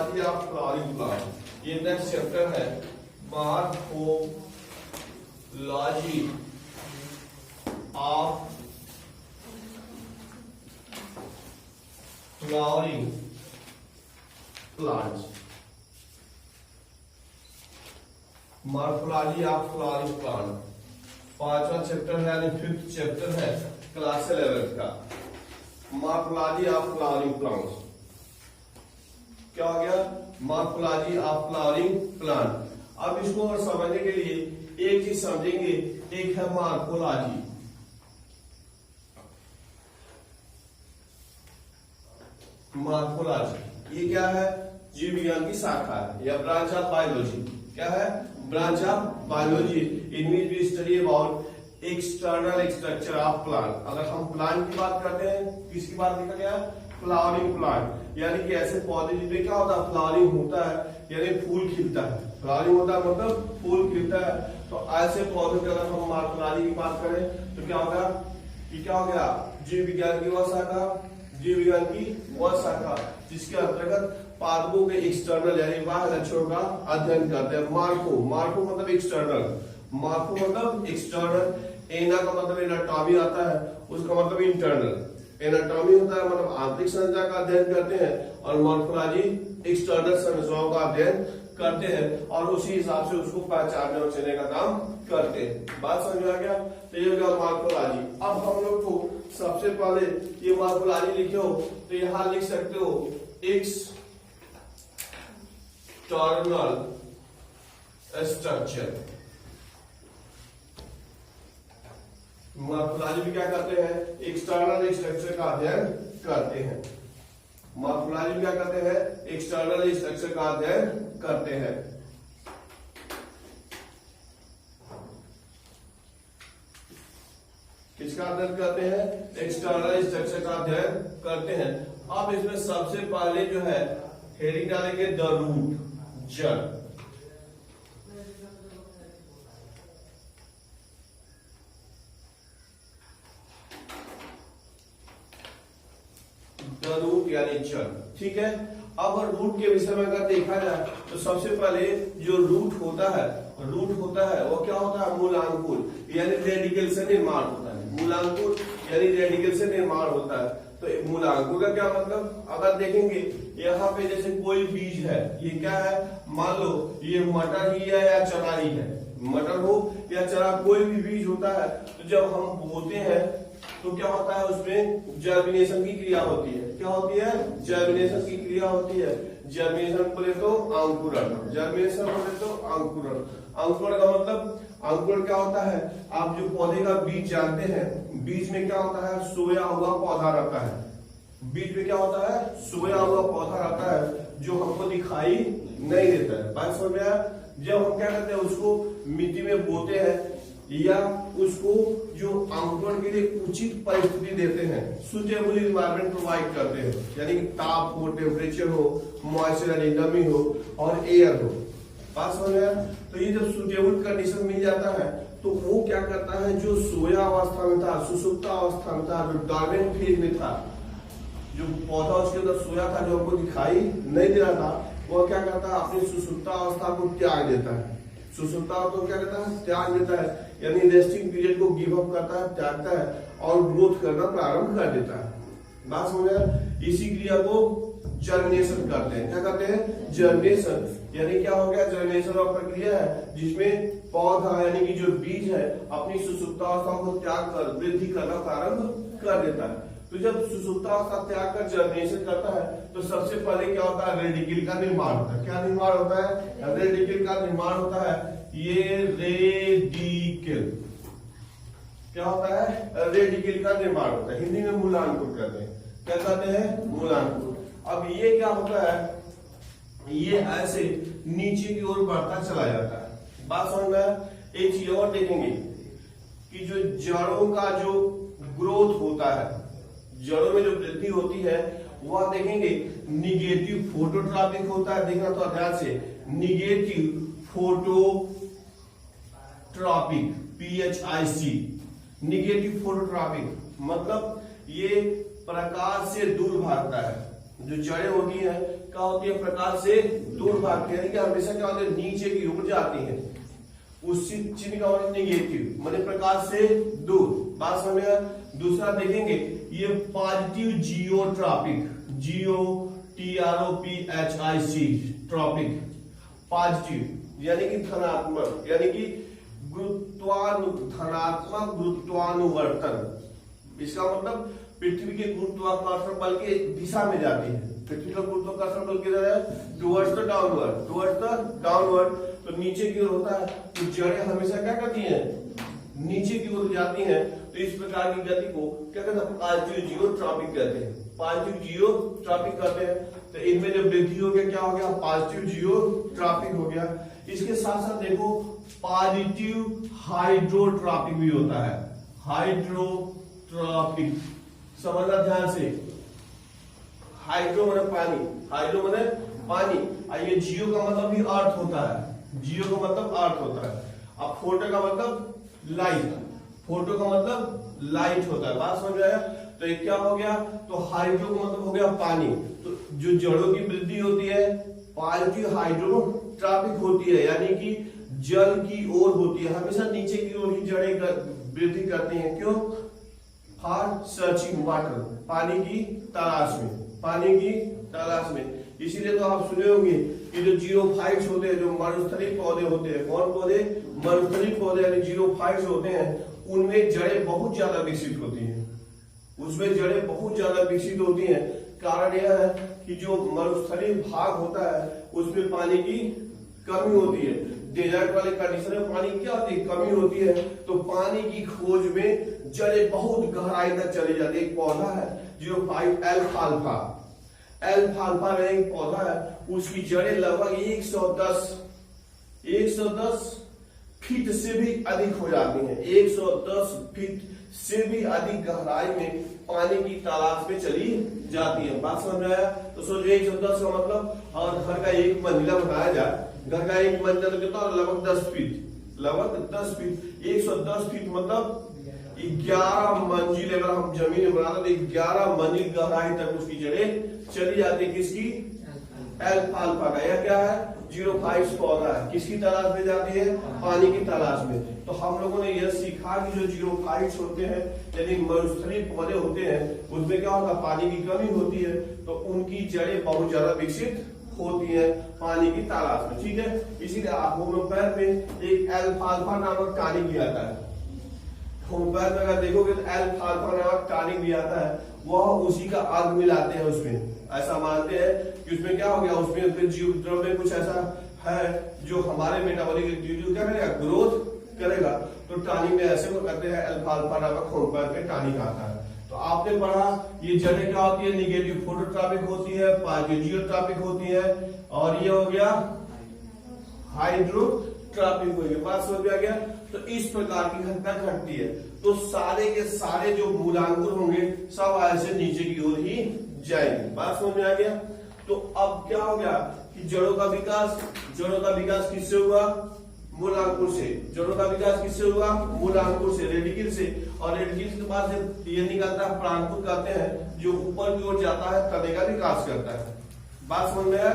Morphology of flowering plant, ये next chapter है morphology of flowering plants. Morphology of flowering plant 5वां चैप्टर है यानी 5th चैप्टर है क्लास 11th का। मॉर्फोलॉजी ऑफ फ्लावरिंग प्लांट्स क्या हो गया? Morphology of flowering plant. अब इसको और समझने के लिए एक चीज समझेंगे, एक है मॉर्फोलॉजी। मॉर्फोलॉजी ये क्या है? जीव विज्ञान की शाखा है या ब्रांच ऑफ बायोलॉजी। क्या है? Branch of biology in which we study about external structure of plant. अगर हम प्लांट की बात करते हैं, किसकी बात लिखा गया? फ्लावरिंग प्लांट, यानी कि ऐसे पौधे जिसमें क्या होता है? फ्लावरिंग होता है यानी फूल खिलता है। फ्लावरिंग होता है मतलब फूल खिलता है। तो ऐसे पौधों की अगर हम मॉर्फोलॉजी की बात करें तो क्या होगा? कि क्या हो गया? जीव विज्ञान की वह शाखा, जीव विज्ञान की वह शाखा जिसके अंतर्गत पादपों के एक्सटर्नल यानी बाह्य लक्षणों का अध्ययन करते हैं। मार्फो, मार्फो मतलब एक्सटर्नल, मार्फो मतलब एक्सटर्नल। एना का मतलब एनाटॉमी आता है, उसका मतलब इंटरनल। एनाटॉमी होता है मतलब आंतरिक संरचना का अध्ययन करते हैं और मॉर्फोलॉजी एक्सटर्नल संरचनाओं का अध्ययन करते हैं और उसी हिसाब से उसको पहचानने और चुनने का काम करते हैं। बात समझ में आ गया? तो ये हो गया मॉर्फोलॉजी। अब हम लोग को सबसे पहले ये मॉर्फोलॉजी लिखे हो तो यहां लिख सकते हो एक्सटर्नल स्ट्रक्चर। मॉर्फोलॉजी भी क्या करते हैं? एक्सटर्नल स्ट्रक्चर का अध्ययन करते हैं। मॉर्फोलॉजी क्या करते हैं? एक्सटर्नल स्ट्रक्चर का अध्ययन करते हैं। किसका अध्ययन करते हैं? एक्सटर्नल स्ट्रक्चर का अध्ययन करते हैं। अब इसमें सबसे पहले जो है हेडिंग डालेंगे द रूट, जड़। रूट यानी जड़, ठीक है। अब रूट के विषय में अगर देखा जाए तो सबसे पहले जो रूट होता है वो क्या होता है? मूलांकुर यानी रेडिकल से निर्माण होता है। मूलांकुर यानी रेडिकल से निर्माण होता है। तो मूलांकुर का क्या मतलब? अगर देखेंगे यहाँ पे जैसे कोई बीज है, ये क्या है? मान लो ये मटर ही है या चना ही है, मटर हो या चना कोई भी बीज होता है। तो जब हम बोते हैं तो क्या होता है? उसमें जर्मिनेशन की क्रिया होती है। क्या होती है? जर्मिनेशन की क्रिया होती है। जर्मिनेशन बोले तो अंकुरण, जर्मिनेशन बोले तो अंकुरण। अंकुरण का मतलब, अंकुरण क्या होता है? आप जो पौधे का बीज जानते हैं, बीज में क्या होता है? सोया हुआ पौधा रहता है। बीज में क्या होता है? सोया हुआ पौधा रहता है जो हमको दिखाई नहीं देता है। बात समझ में आया? जब हम क्या करते हैं? उसको मिट्टी में बोते हैं या उसको जो अंकुरण के लिए उचित परिस्थिति देते हैं, सुटेबल एनवायरनमेंट प्रोवाइड करते हैं, यानी कि ताप हो, टेम्परेचर हो, मॉइस्चर यानी नमी हो और एयर हो। बात समझ में आया? तो ये जब सुटेबल कंडीशन मिल जाता है तो वो क्या करता है? जो सोया अवस्था में था, सुसुप्त अवस्था में था, जो डॉर्मेंट फेज में था, जो पौधा उसके अंदर सोया था जो हमको दिखाई नहीं दे रहा था, वो क्या करता है? अपनी सुसुप्त अवस्था को त्याग देता है। सुसुप्त अवस्था को क्या करता है? त्याग देता है, यानी रेस्टिंग पीरियड को गिव अप करता है, त्यागता है और ग्रोथ करना प्रारंभ कर देता है। बात समझ आया? इसी क्रिया को जर्मिनेशन करते हैं। क्या करते हैं? जर्मिनेशन। यानी क्या हो गया? जर्मिनेशन और प्रक्रिया है जिसमें पौधा यानी कि जो बीज है अपनी सुसुप्तावस्था को त्याग कर वृद्धि करना प्रारंभ कर देता है। तो जब सुसुप्तावस्था त्याग कर जर्मिनेशन करता है तो सबसे पहले क्या होता है? रेडिकल का निर्माण होता है। क्या निर्माण होता है? रेडिकल का निर्माण होता है। ये रेडिकल क्या होता है? रेडिकल का निर्माण होता है। हिंदी में मूलांकुर कहते हैं। क्या कहते हैं? मूलांकुर। अब ये क्या होता है? ये ऐसे नीचे की ओर बढ़ता चला जाता है। बात समझ में? एक चीज और देखेंगे कि जो जड़ों का जो ग्रोथ होता है, जड़ों में जो वृद्धि होती है वह देखेंगे निगेटिव फोटोट्रॉपिक होता है। देखना तो ध्यान से, negative phototropic, PHIC, negative phototropic मतलब ये प्रकाश से दूर भागता है। जो जड़ें होती हैं क्या होती है, प्रकाश से दूर भागती है, कि हमेशा क्या होती है, नीचे की ओर जाती है। उस चिन्ह का मतलब नेगेटिव, माने प्रकाश से दूर। बात समझ में? दूसरा देखेंगे ये positive geotropic, GOTROPHIC, tropic, positive यानी कि धनात्मक, यानी कि धनात्मक गुरुत्वानुवर्तन। इसका मतलब पृथ्वी के गुरुत्वाकर्षण बल के दिशा में जाती है। पृथ्वी का गुरुत्वाकर्षण बल किधर है, टुवर्ड्स द डाउनवर्ड, तो नीचे की ओर होता है। तो जड़ें हमेशा क्या करती हैं, नीचे की ओर जाती हैं। तो इस प्रकार की गति को क्या कहते हैं, पॉजिटिव जियोट्रॉपिक कहते हैं, पॉजिटिव जियोट्रॉपिक कहते हैं। तो इनमें जब वृद्धि हो गया क्या हो गया, पॉजिटिव जियोट्रॉपिक हो गया। इसके साथ साथ देखो पॉजिटिव हाइड्रोट्रॉपिक भी होता है, हाइड्रोट्रॉपिक, समझना ध्यान से। हाइड्रो माने पानी, हाइड्रो माने पानी, और ये जियो का मतलब भी अर्थ होता है, जियो का मतलब अर्थ होता है। अब फोटो का मतलब लाइट, फोटो का मतलब लाइट होता है। बात समझ में आया? तो एक क्या हो गया, तो हाइड्रो का मतलब हो गया पानी। तो जो जड़ों की वृद्धि होती है पॉजिटिव हाइड्रोट्रॉपिक होती है, यानी कि जल की ओर होती है, हमेशा नीचे की ओर ही जड़ें वृद्धि करती हैं। क्यों? फॉर सर्चिंग वाटर, पानी की तलाश में, पानी की तलाश में। इसीलिए तो आप सुने होंगे कि जो जीरोफाइट्स होते हैं, जो मरुस्थलीय पौधे होते हैं, कौन पौधे, मरुस्थलीय पौधे यानी जीरोफाइट्स होते हैं, उनमें जड़ें बहुत ज्यादा विकसित होती हैं, उसमें जड़ें बहुत ज्यादा विकसित होती हैं। कारण यह है कि जो मरुस्थलीय भाग होता है उसमें पानी की कमी होती है। डेजर्ट वाले कंडीशन में पानी की क्या होती है, कमी होती है। तो पानी की खोज में जड़ें बहुत गहराई तक चली जाती है। एक पौधा है जीरोफाइट एल्फाल्फा एक पौधा है, उसकी जड़ें लगभग 110 फीट से भी अधिक हो जाती हैं। 110 फीट से भी अधिक गहराई में पानी की तलाश में चली जाती है। बात समझ में आया? तो सोचिए 110 का मतलब, और घर का एक मंजिला बनाया जाए, घर का एक मंजिला तो कितना, लगभग 10 फीट, लगभग 10 फीट। 110 फीट मतलब 11 मंजिल अगर हम जमीन बनाते तो 11 मंजिल गहराई तक उसकी जड़ें चली जाती है। किसकी? एल्फाल्फा का। यह क्या है, जीरोफाइट्स पौधा है। किसकी तलाश में जाती है, पानी की तलाश में। तो हम लोगों ने यह सीखा कि जो जीरोफाइट्स होते हैं यानी मरुस्थलीय पौधे होते हैं, उसमें क्या होता है, पानी की कमी होती है, तो उनकी जड़ें बहुत ज्यादा विकसित होती है पानी की तलाश में। ठीक है, इसीलिए आप होम्योपैथ में एक एल्फाल्फा नामक टॉनिक भी आता है। होम्योपैथ में अगर देखोगे तो एल्फाल्फा नामक टॉनिक भी आता है, वह उसी का अंग मिलाते हैं उसमें। ऐसा मानते हैं कि उसमें क्या हो गया, उसमें जीव द्रव्य कुछ ऐसा है जो हमारे मेटाबॉलिक एक्टिविटी क्या करेगा, ग्रोथ करेगा। तो टॉनिक में ऐसे वो करते हैं, एल्फाल्फा नामक होम्योपैथ में टॉनिक आता है। तो आपने पढ़ा ये जड़ें क्या होती है, निगेटिव फोटोट्रॉपिक होती है, पॉजिटिव जियोट्रॉपिक होती है, और ये हो गया हाइड्रोट्रॉपिक हो गया। बात समझ में आ गया? तो इस प्रकार की घटना घटती है। तो सारे के सारे जो मूलांकुर होंगे सब ऐसे नीचे की ओर ही जाएंगे। बात समझ में आ गया? तो अब क्या हो गया कि जड़ों का विकास किससे हुआ, मूलांकुर से। जड़ों का विकास किससे हुआ, मूलांकुर से, रेडिकल से। और रेडिकल के बाद ये निकलता है प्रांकुर कहते हैं, जो ऊपर की ओर जाता है, तने का विकास करता है। बात समझ में आया?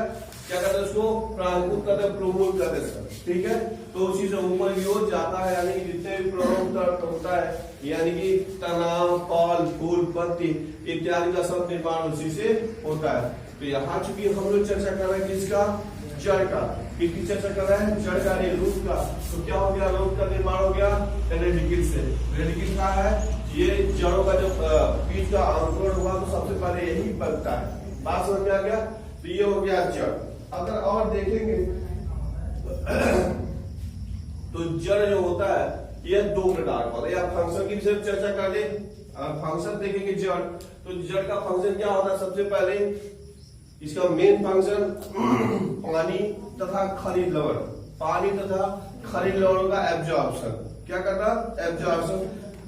क्या कहते हैं उसको, प्रांकुर कहते हैं, प्रोमूल कहते हैं। ठीक है, तो उसी से ऊपर की ओर जाता है, यानी कि जितने भी प्रोमोट होता है, यानी कि तना, फल, फूल, पत्ती इत्यादि का सब निर्माण उसी से होता है। तो यहाँ चूंकि हम लोग चर्चा कर रहे हैं किसका, जड़ का। किसकी चर्चा कर रहे हैं, जड़ का, रूट का। तो क्या हो गया, रूट का निर्माण हो गया रेडिकल से। रेडिकल क्या है, ये जड़ों का जब बीज का अंकुरण हुआ तो सबसे पहले यही बनता है। बात समझ में आ गया? तो ये हो गया जड़। अगर और देखेंगे तो जड़ जो होता है ये 2 प्रकार का होता है। या फंक्शन की सिर्फ चर्चा कर ले, फंक्शन देखेंगे जड़। तो जड़ का फंक्शन क्या होता है, सबसे पहले इसका मेन फंक्शन पानी तथा खनिज लवण, पानी तथा खनिज लवणों का एब्जॉर्प्शन। क्या करता है, एब्जॉर्प्शन।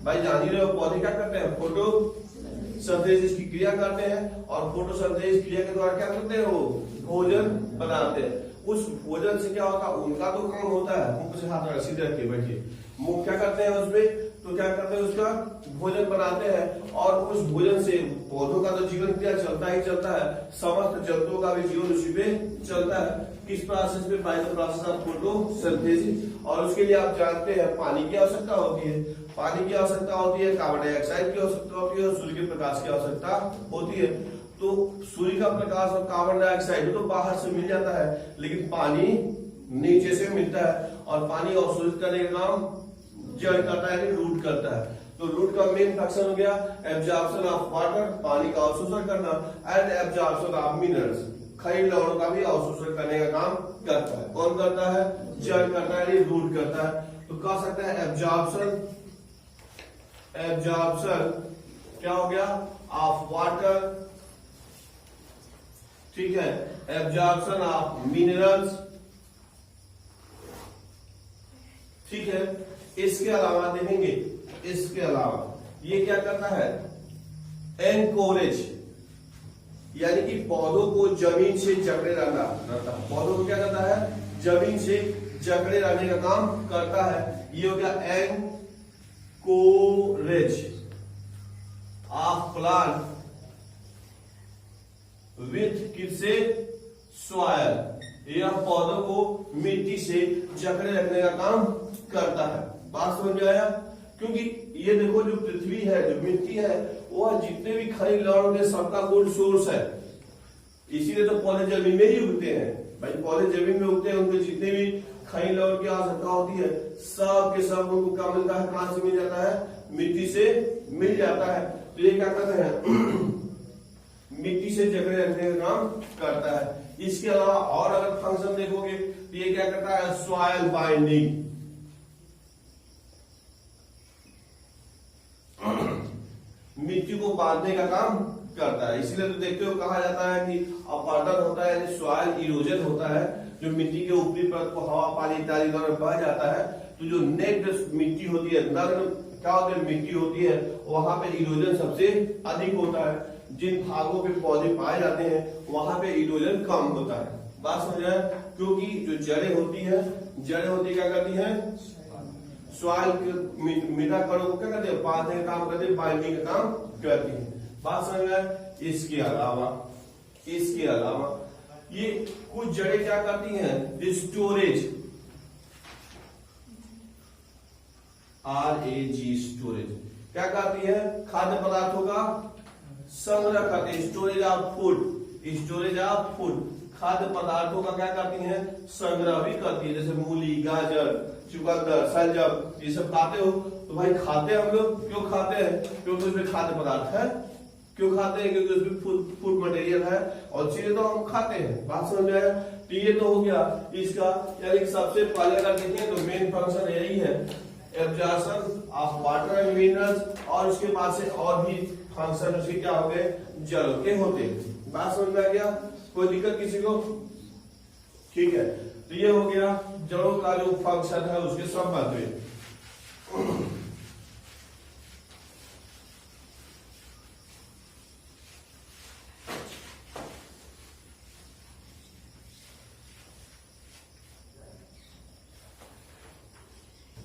भाई जान ही रहे हो, पौधे क्या करते हैं, फोटोसिंथेसिस की क्रिया करते हैं, और फोटोसिंथेसिस क्रिया के द्वारा क्या करते हैं, वो भोजन बनाते हैं। उस भोजन से क्या होता है, उनका तो काम होता है, मुंह से हाथ सीधे रख के बैठिए, मुंह क्या करते हैं उसमें, तो क्या करते हैं, उसका भोजन बनाते हैं और उस भोजन से पौधों का तो जीवन क्रिया चलता ही चलता है, समस्त जंतुओं का भी जीवन उसी पे चलता है। किस प्रोसेस में, by the process of photosynthesis. और उसके लिए आप जानते हैं पानी की आवश्यकता होती है, पानी की आवश्यकता होती है, कार्बन डाइऑक्साइड की आवश्यकता होती है और सूर्य के प्रकाश की आवश्यकता होती है। तो सूर्य का प्रकाश और कार्बन डाइऑक्साइड तो बाहर से मिल जाता है, लेकिन पानी नीचे से मिलता है और पानी अवशोषित करने का काम जड़ करता है, रूट करता है। तो रूट का मेन फंक्शन हो गया एब्जॉर्प्शन ऑफ वाटर, पानी का अवशोषण करना, एंड एब्जॉर्प्शन ऑफ मिनरल्स, खनिज लवणों का भी अवशोषण करने का काम करता है। कौन करता है? जड़ करता है, रूट करता है। तो कह सकते हैं एब्जॉर्प्शन क्या हो गया ऑफ वाटर, ठीक है, एब्जॉर्प्शन ऑफ मिनरल्स, ठीक है। इसके अलावा देखेंगे, इसके अलावा ये क्या करता है, एनकोरेज, यानी कि पौधों को जमीन से जकड़े रहना, पौधों को क्या करता है, जमीन से जकड़े रहने का काम करता है। ये हो गया एनकोरेज ऑफ प्लांट विथ किससे, सॉइल, यह पौधों को मिट्टी से जकड़े रखने का काम करता है। बात समझ में आया? क्योंकि ये देखो जो पृथ्वी है, जो मिट्टी है, वह जितने भी खनिज लवण के सबका गुड सोर्स है, इसीलिए तो पौधे जमीन में ही उगते हैं भाई। पौधे जमीन में उगते हैं, उनके जितने भी खनिज लवण की आवश्यकता होती है, सब के सब उनको क्या मिलता है, कहां से मिल जाता है, मिट्टी से मिल जाता है। तो ये क्या करते हैं, मिट्टी से जकड़े रखने का काम करता है। इसके अलावा और अगर फंक्शन देखोगे तो ये क्या करता है, सॉइल बाइंडिंग, मिट्टी को बांधने का काम करता है। इसलिए तो देखते हो कहा जाता है कि अपरदन होता है, यानी सॉइल इरोजन होता है, जो मिट्टी के ऊपरी परत को हवा पानी इत्यादि द्वारा बह जाता है। तो जो नेक्स्ट मिट्टी होती है, नग्न क्या होती है, मिट्टी होती है, वहां पे इरोजन सबसे अधिक होता है। जिन भागों पे पौधे पाए जाते हैं वहां पे इरोजन कम होता है। बात समझ आए? क्योंकि जो जड़ें होती है, क्या करती है, सॉइल के मीठा कणों को क्या करते हैं, बांधने का काम करते हैं, बाइंडिंग का काम करती है। बात समझ में? इसके अलावा ये कुछ जड़ें क्या करती हैं, स्टोरेज, RAG स्टोरेज, क्या करती है, खाद्य पदार्थों का संग्रह करते हैं, स्टोरेज ऑफ फूड, खाद्य पदार्थों का क्या करती हैं, संग्रह भी करती है। जैसे मूली, गाजर, चुकंदर, सलजम, ये सब खाते हो तो भाई खाते हैं हम लोग, क्यों खाते हैं, क्योंकि उसमें खाद्य पदार्थ है। क्यों खाते हैं? क्योंकि उसमें फूड मटेरियल है और चीजें तो हम खाते हैं। बात समझ में आया? तो ये तो हो गया इसका, यानी सबसे पहले अगर देखें तो मेन फंक्शन यही है, absorption of water and minerals, और उसके बाद से और भी फंक्शन उसके क्या हो गए, जल के होते हैं। बात समझ में आ गया? कोई दिक्कत किसी को? ठीक है, तो ये हो गया जड़ों का जो फंक्शन है उसके संबंध में।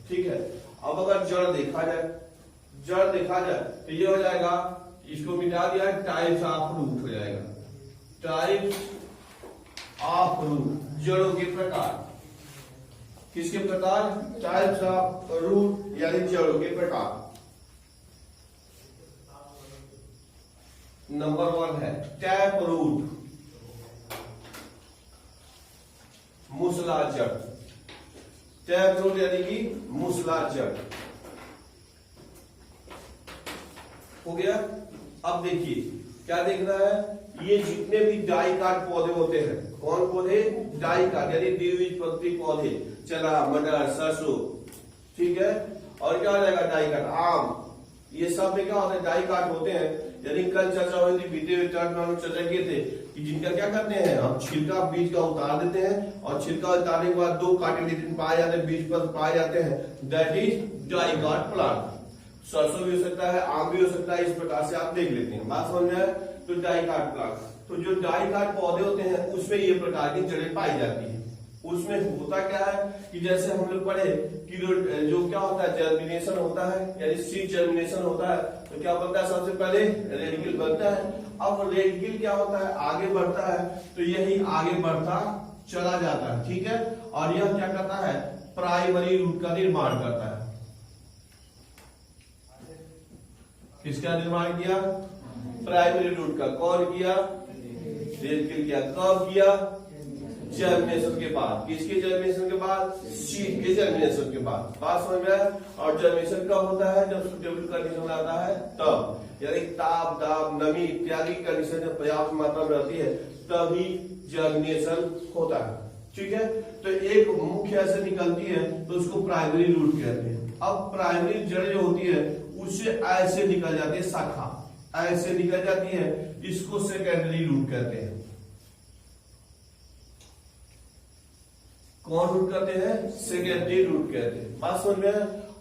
ठीक है, अब अगर जड़ देखा जाए तो ये हो जाएगा, इसको मिटा दिया है, टाइप्स ऑफ रूट हो जाएगा, टाइप्स ऑफ रूट, जड़ों के प्रकार। किसके प्रकार? टाइप्स ऑफ रूट, यानी जड़ों के प्रकार। नंबर 1 है टैप रूट, मूसला जड़, टैप रूट यानी कि मूसला जड़ हो गया। अब देखिए क्या देख रहा है, ये जितने भी डाइकाट पौधे होते हैं, कौन पौधे? डाइकाट यानी द्विबीजपत्री पौधे, चना, मटर, सरसों, ठीक है। और क्या हो जाएगा, डाइकाट, आम, ये सब में क्या होता है, डाइकाट होते हैं। यानी कल चर्चा हुई थी, बीते हुए टर्म में हम चर्चा किए थे कि जिनका क्या करते हैं, हम छिलका बीज का उतार देते हैं और छिलका उतारने के बाद 2 कार्टिलेजिन पाए जाते हैं, बीज पर पाए जाते हैं, दैट इज डाइकाट प्लांट। सरसों भी हो सकता है, आम भी हो सकता है, इस प्रकार से आप देख लेते हैं। बात समझ में आए? तो डाइकाट प्लांट, तो जो डाइकाट पौधे होते हैं उसमें ये प्रकार की जड़ें पाई जाती है। उसमें होता क्या है कि जैसे हम लोग पढ़े कि जो क्या होता है, जर्मिनेशन होता है, यानी सीड जर्मिनेशन होता है, तो क्या बनता है, सबसे पहले रेडिकल बनता है। अब रेडिकल क्या होता है, आगे बढ़ता है, तो यही आगे बढ़ता चला जाता है, ठीक है। और यह क्या करता है, प्राइमरी रूट का निर्माण करता है। किसका निर्माण किया, प्राइमरी रूट का। कौन किया, रेडिकल किया। कब किया, जर्मिनेशन के बाद। किसके जर्मिनेशन के बाद, सीड के जर्मिनेशन के बाद। बात समझ में आया। और जर्मिनेशन कब होता है, जब सुटेबल कंडीशन आता है तब, यानी ताप दाब नमी इत्यादि की कंडीशन जब पर्याप्त मात्रा में रहती है तभी जर्मिनेशन होता है, ठीक है। तो एक मुख्य ऐसे निकलती है तो उसको प्राइमरी रूट कहते हैं। अब प्राइमरी जड़ जो होती है उससे ऐसे निकल जाती है, शाखा ऐसे निकल जाती है, इसको सेकेंडरी रूट कहते हैं। कौन रूट कहते हैं, सेकेंडरी रूट कहते हैं। बात समझ में।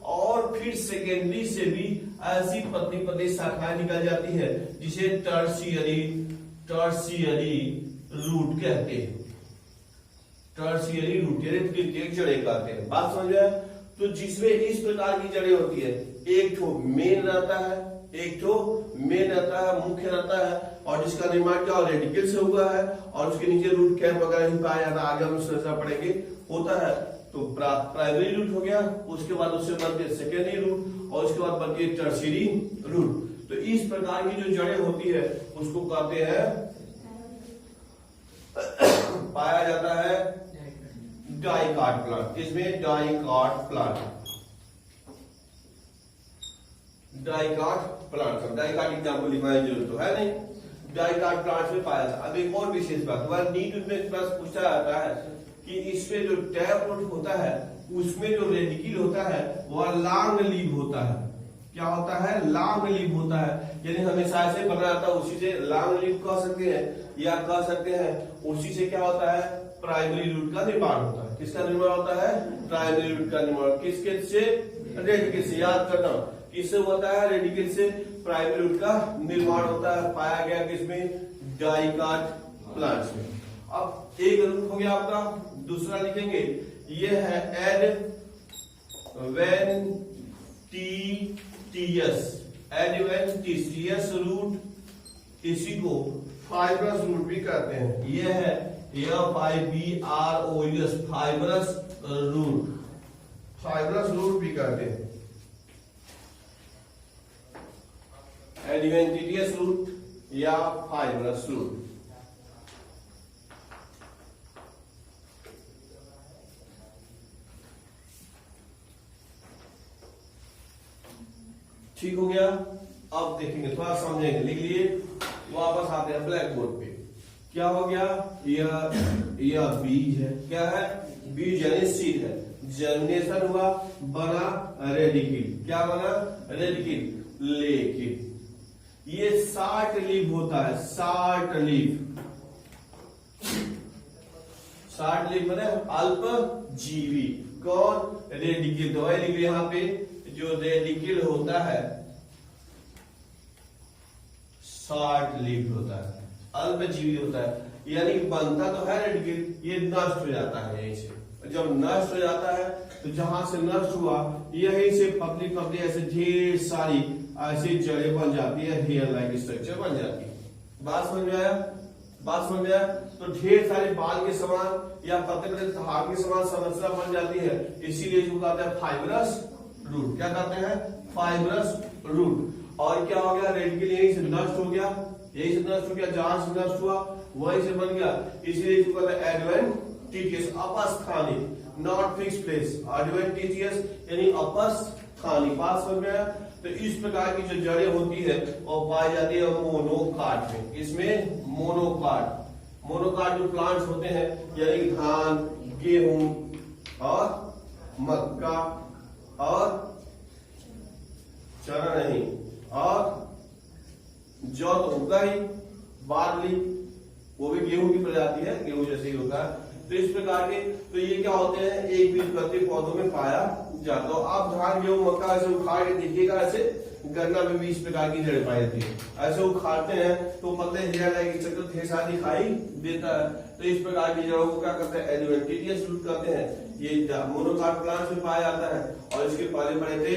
और फिर सेकेंडरी से भी ऐसी पतली पतली शाखाएं निकल जाती है जिसे टर्शियरी रूट कहते हैं। टर्शियरी रूट यानी तृतीयक जड़ें कहते हैं। बात समझ में। तो जिसमें इस प्रकार की जड़ें होती है, एक ठो मेन रहता है, मुख्य रहता है, और जिसका निर्माण क्या रेडिकल से हुआ है, और उसके नीचे रूट कैप वगैरह ही पाया जाता है, आगे हम समझना पड़ेंगे, होता है। तो प्राइमरी रूट हो गया, उसके बाद उससे बनती है सेकेंडरी रूट, और उसके बाद बनती है टर्शियरी रूट। तो इस प्रकार की जो जड़ें होती है उसको कहते हैं, पाया जाता है डाइकाट प्लांट। इसमें डाइकाट प्लांट डाइकाट एग्जाम्पल लिखवाने की जरूरत तो है नहीं, डाइकाट प्लांट में पाया जाता है। अब एक और विशेष बात, वह नीट में पूछा जाता है कि इसमें जो टैप रूट होता है उसमें जो रेडिकल होता है वह लॉन्ग लीव होता है। क्या होता है, लॉन्ग लीव होता है, यानी हमेशा ऐसे बना जाता है, उसी से लॉन्ग लीव कह सकते हैं, या कह सकते हैं उसी से क्या होता है, प्राइमरी रूट का निर्माण होता है। किसका निर्माण होता है, प्राइमरी रूट का निर्माण। किसके से, रेडिकल से। याद करना किससे होता है, रेडिकल से प्राइमरी रूट का निर्माण होता है। पाया गया किसमें, डाइकाट प्लांट्स में। अब एक रूट हो गया आपका, दूसरा लिखेंगे, ये है एडवेंटिशियस रूट, इसी को फाइब्रस रूट भी कहते हैं। ये है FIBROUS, फाइब्रस रूट भी कहते हैं। एडवेंटिशियस रूट या फाइब्रस रूट। ठीक हो गया। अब देखेंगे, थोड़ा समझेंगे, लिख लिए, वापस आते हैं ब्लैक बोर्ड पे। क्या हो गया, यह बीज है। क्या है, बीज यानी सीड है। जर्मिनेशन हुआ, बना रेडिकल। क्या बना, रेडिकल। लेकिन ये 60 लीफ होता है, 60 लीफ मैंने अल्पजीवी। कौन, रेडिकल। तो लिख लिया यहाँ पे, जो रेडिकल होता है 60 लीफ होता है, अल्पजीवी होता है, यानी बनता तो है रेडिकल, ये नष्ट हो जाता है यहीं से। जब नष्ट हो जाता है तो जहां से नष्ट हुआ यहीं से पतली पतली ऐसे ढेर सारी ऐसी जड़ें बन जाती है, हेयर लाइक स्ट्रक्चर बन जाती है। बात समझ में आया, तो ढेर सारे बाल के समान या पतले पतले धार के समान संरचना बन जाती है, इसीलिए इसको कहते हैं फाइब्रस रूट। क्या कहते हैं, फाइब्रस रूट। और क्या हो गया, रेडिकल यहीं से नष्ट हो गया, जहां से नष्ट हुआ वहीं से बन गया, इसीलिए इसको कहते हैं एडवेंटिशियस, अपस्थानिक, नॉट फिक्स प्लेस। एडवेंटिशियस यानी अपस्थानिक। बात समझ में आया। तो इस प्रकार की जो जड़ें होती है वो पाई जाती है मोनोकाट में। इसमें मोनोकाट जो प्लांट्स होते हैं, यानी धान, गेहूं और मक्का और चना नहीं, और जौ तो होगा ही, बार्ली वो भी गेहूं की प्रजाति है, गेहूं जैसे ही होता है। तो इस प्रकार के, तो ये क्या होते हैं, एक बीजपत्री पौधों में पाया जाता है। आप धान गेहूं मक्का ऐसे उखाड़ के देखिएगा, ऐसे गन्ना में भी इस प्रकार की जड़ें पाई जाती है। ऐसे उखाड़ते हैं तो पतले हेयर की चक्कर ढेर सारा दिखाई देता है। तो इस प्रकार की जड़ों को क्या करते हैं, एडवेंटिशियस रूट कहते हैं। ये मोनोकाट प्लांट्स में पाया जाता है और इसके पहले पड़े थे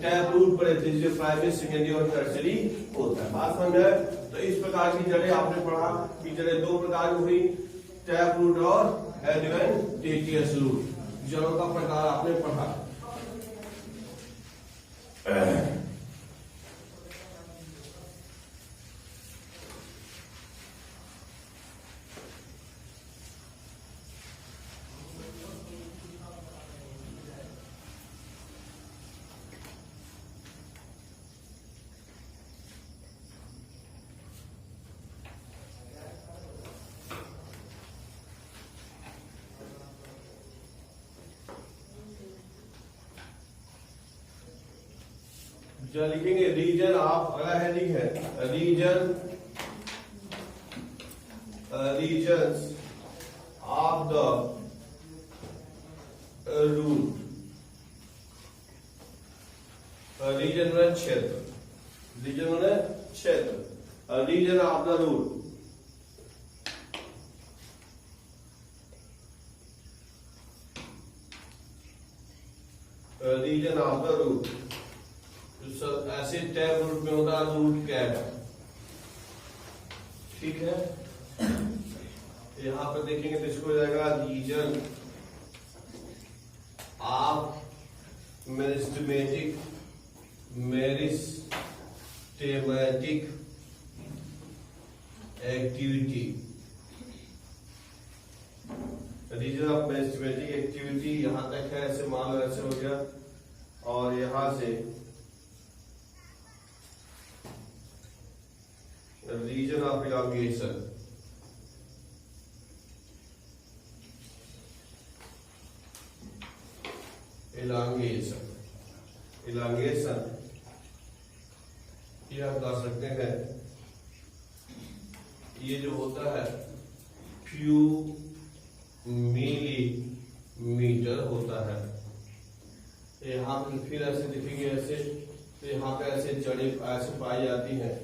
टैप रूट पड़े थे, जिसे प्राइमरी, सेकेंडरी और टर्शियरी होता है। बात समझ आए? तो इस प्रकार की जड़ें आपने पढ़ा कि जड़ें दो प्रकार की हुई, टैप रूट और एडवेंटिशियस रूट। जड़ों का प्रकार आपने पढ़ा। जो लिखेंगे रीजन ऑफ, अगला हेडिंग है regions of the root. Region में क्षेत्र, रीजन में क्षेत्र, region of the root. Region of the root ऐसे टैप रूट में होता है रूट कैप। ठीक है, यहां पर देखेंगे तो इसको हो जाएगा region of meristematic activity. Region of meristematic activity यहां तक है, ऐसे मान लो ऐसे हो गया, और यहां से रीजन ऑफ इलांगेशन। इलांगेशन ये आप बता सकते हैं, ये जो होता है फ्यू मिलीमीटर होता है। यहाँ पे फिर ऐसे दिखेंगे ऐसे, तो यहाँ पे ऐसे जड़ें ऐसे पाई जाती हैं,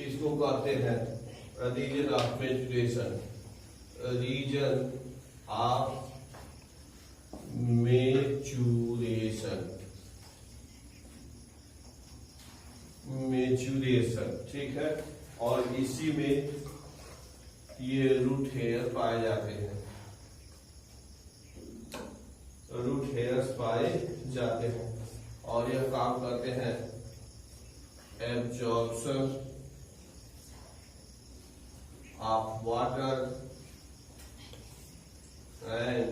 इसको कहते हैं region of maturation. Region of maturation, ठीक है। और इसी में ये रूट हेयर पाए जाते हैं, रूट हेयर्स पाए जाते हैं, और यह काम करते हैं absorption of water and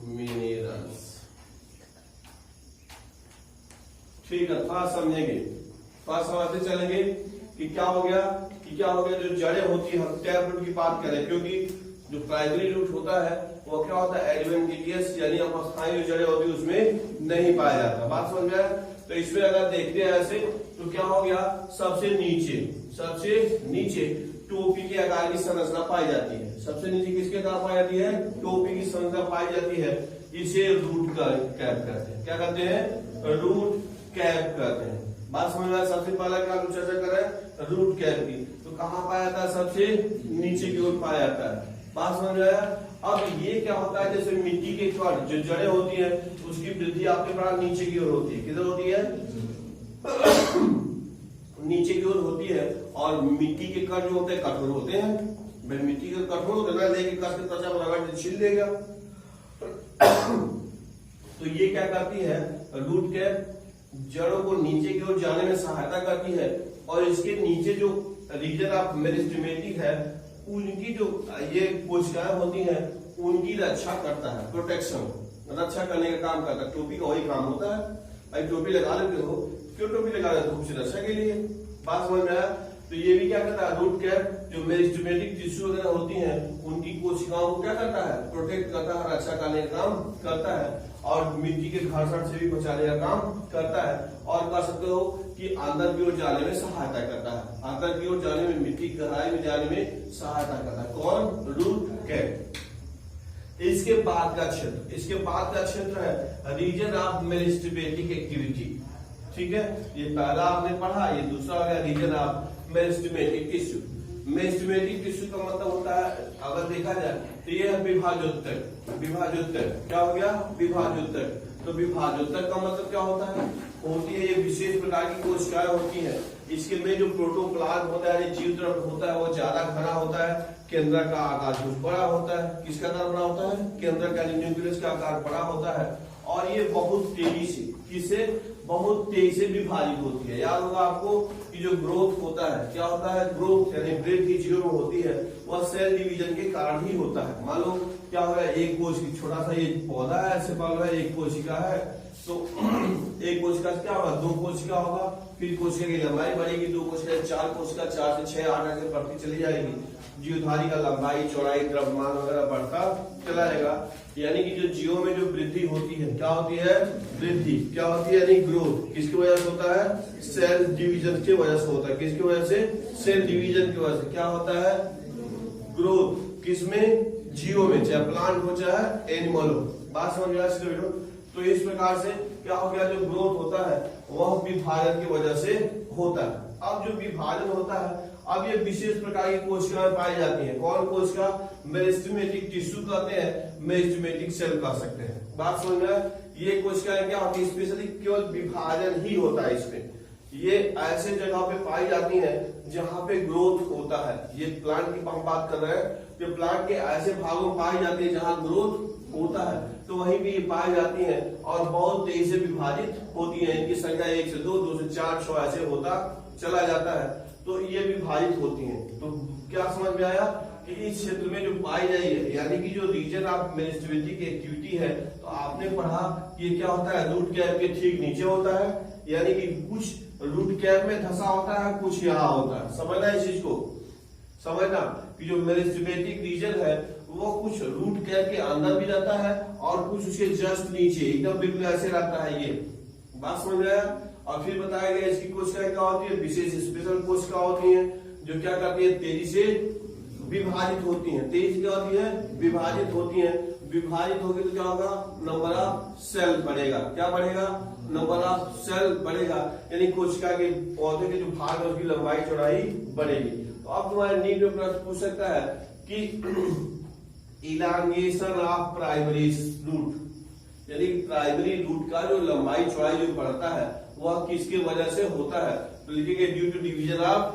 minerals. ठीक है, थोड़ा समझेंगे, थोड़ा समझते चलेंगे कि क्या हो गया, जो जड़ें होती है, हम टैप रूट की बात करें, क्योंकि जो प्राइमरी रूट होता है वो क्या होता है, एडवेंटिशियस यानी अवस्थाएं जो जड़ें होती है उसमें नहीं पाया जाता। बात समझ में आया? तो इसमें अगर देखते हैं ऐसे, तो क्या हो गया, सबसे नीचे टोपी के आकार की संरचना पाई जाती है। सबसे नीचे किसके आकार पाई जाती है, टोपी की संरचना पाई जाती है। इसे रूट कैप कहते हैं। क्या कहते हैं, रूट कैप कहते हैं। बात समझ में आया? सबसे पहला क्या हम चर्चा करें, रूट कैप की। तो कहाँ पाया जाता है, सबसे नीचे की ओर पाया जाता है। बात समझ में आया? अब ये क्या होता है, जैसे मिट्टी के कण जो जड़ें होती है उसकी वृद्धि आपके पास नीचे की ओर होती है। किधर होती है, नीचे की ओर होती है। और मिट्टी के कण जो होते हैं कठोर होते हैं। मिट्टी के कठोर होते हैं, लेके कस के त्वचा पर छील देगा। तो ये क्या करती है, रूट कैप जड़ों को नीचे की ओर जाने में सहायता करती है। और इसके नीचे जो रीजन ऑफ मेरिस्टेमेटिक है, उनकी जो ये कोशिकाएं होती हैं उनकी रक्षा करता है, प्रोटेक्शन, रक्षा करने का काम करता है। टोपी का वही काम होता है। भाई टोपी लगा लेते हो, क्यों टोपी लगा लेते हो, कुछ रक्षा के लिए। बात समझ में आया? तो ये भी क्या करता है, रूट कैप जो मेरिस्टेमेटिक टिश्यू वगैरह होती हैं उनकी कोशिकाओं को क्या करता है, प्रोटेक्ट करता है, रक्षा करने का काम करता है। और मिट्टी के घर्षण से भी बचाने का काम करता है। और कह सकते हो कि अंदर की ओर जाने में सहायता करता है, अंदर की ओर जाने में, मिट्टी की गहराई में जाने में सहायता करता है। कौन, रूट कैप। इसके बाद का क्षेत्र, इसके बाद का क्षेत्र है रीजन ऑफ मेरिस्टेमेटिक एक्टिविटी। ठीक है, ये पहला आपने पढ़ा, ये दूसरा हो गया region of meristematic tissue. Meristematic tissue का मतलब होता है, अगर देखा जाए तो ये है विभाजोत्तक। विभाजोत्तक क्या हो गया? विभाजोत्तक। तो विभाजोत्तक का मतलब क्या होता है? होती है ये विशेष प्रकार की कोशिकाएं होती है, इसके में जो प्रोटोप्लाज्म होता है, जीव द्रव्य होता है, वो ज्यादा घना होता है, केंद्र का आकार कुछ बड़ा होता है। किसका आकार बड़ा होता है? केंद्र का न्यूक्लियस का आकार बड़ा होता है, और ये बहुत तेजी से, किससे? बहुत तेजी से विभाजित होती है। याद होगा आपको कि जो ग्रोथ होता है, क्या होता है? ग्रोथ यानी वृद्धि जीव में होती है, वह सेल डिवीजन के कारण ही होता है। मान लो क्या हो रहा है, एक कोशिका, छोटा सा ये पौधा है, ऐसे मान लो एक कोशिका है, तो एक कोशिका से क्या होगा? 2 कोशिका होगा, फिर कोशिका की लंबाई बढ़ेगी, 2 कोशिका 4 कोशिका, 4 से 6 8 आगे बढ़ती चली जाएगी। जीवधारी का लंबाई, चौड़ाई, द्रव्यमान वगैरह बढ़ता चला जाएगा। यानी कि जो जीवों में जो वृद्धि होती है, क्या होती है? वृद्धि क्या होती है? यानी ग्रोथ किसकी वजह से होता है? सेल डिवीजन की वजह से होता है। किसकी वजह से? सेल डिवीजन की वजह से। क्या होता है? ग्रोथ किसमें? जीवों में, चाहे प्लांट हो चाहे एनिमल हो। बात समझ में आई? तो इस प्रकार से क्या हो गया, जो ग्रोथ होता है वह विभाजन की वजह से होता है। अब जो विभाजन होता है, अब ये विशेष प्रकार की कोशिकाएं पाई जाती हैं। कौन कोशिका? मेरिस्टेमेटिक टिश्यू कहते हैं, मेरिस्टेमेटिक सेल कह सकते हैं। बात समझ में? ये कोशिकाएं क्या होती है? स्पेशली केवल विभाजन ही होता है इसमें। ये ऐसे जगह पे पाई जाती हैं जहां पे ग्रोथ होता है। ये प्लांट की हम बात कर रहे हैं, जो प्लांट के ऐसे भागों में पाई जाती है जहां ग्रोथ होता है, तो वहीं भी ये पाई जाती हैं और बहुत तेजी से विभाजित होती हैं। इनकी संख्या 1 से 2, 2 से 4, 6 ऐसे होता चला जाता है। तो ये विभाजित होती हैं। तो क्या समझ में आया कि इस क्षेत्र में जो पाई जाती है, यानी कि जो रीजन ऑफ मेरिस्टेमेटिक एक्टिविटी है, तो आपने पढ़ा कि ये क्या होता है? रूट कैप के ठीक नीचे होता है, यानी कि कुछ रूट कैप में धंसा होता है, कुछ यहाँ होता है। समझना इस चीज को, समझना कि जो मेरिस्टेमेटिक रीजन है वो कुछ रूट कैप के अंदर भी रहता है और कुछ उसके जस्ट नीचे, एकदम बिल्कुल ऐसे रहता है। ये बात समझ आया? और फिर बताया गया इसकी कोशिकाएं क्या होती है? विशेष स्पेशल कोशिका होती हैं, जो क्या करती है? तेजी से विभाजित होती हैं। तेजी क्या होती है? विभाजित होती हैं। विभाजित होगी तो क्या होगा? नंबर ऑफ सेल बढ़ेगा। क्या बढ़ेगा? नंबर ऑफ सेल बढ़ेगा, यानी कोशिका के पौधे के जो भाग है उसकी लंबाई चौड़ाई बढ़ेगी। तो अब तुम्हारे नीट में प्रश्न पूछ सकता है कि इलांगेशन ऑफ प्राइमरी रूट, यानी प्राइमरी रूट का जो लंबाई चौड़ाई जो बढ़ता है वह किसके वजह से होता है? तो लिखेंगे due to division of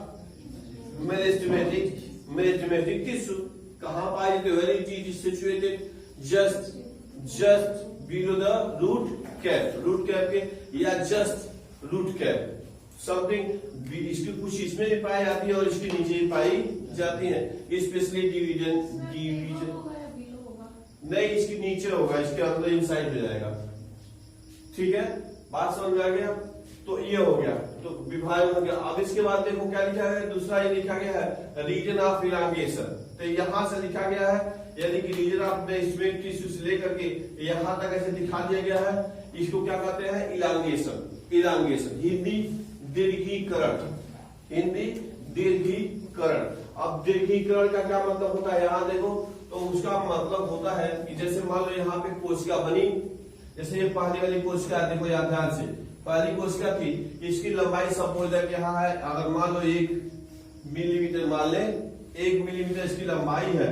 meristematic tissue. कहां पाई जाती है? Where it is situated? Just below the root cap, root cap के या जस्ट रूट कैप समथिंग। इसकी कुछ इसमें भी पाई जाती है और इसके नीचे भी पाई जाती है। स्पेशली डिवीजन नहीं, इसके नीचे होगा, इसके अंदर इनसाइड हो जाएगा। ठीक है, बात समझ में आ गया? तो ये हो गया, तो विभाजन हो गया। अब इसके बाद देखो क्या लिखा है? दूसरा ये लिखा गया है रीजन ऑफ इलांगेशन। तो यहां से लिखा गया है, यानी कि रीजन ऑफ मेरिस्टेमेटिक टिश्यू से लेकर के यहां तक ऐसे दिखा दिया गया है। इसको क्या कहते हैं? इलांगेशन। इलांगेशन हिंदी दीर्घीकरण, हिंदी दीर्घीकरण। अब दीर्घीकरण का क्या मतलब होता है? यहाँ देखो, तो उसका मतलब होता है कि जैसे मान लो यहाँ पे कोशिका बनी, जैसे ये पहली वाली कोशिका है, देखो यहाँ ध्यान से, पहली कोशिका थी, इसकी लंबाई सपोज है यहाँ है, अगर मान लो 1 मिलीमीटर मान ले, 1 मिलीमीटर इसकी लंबाई है,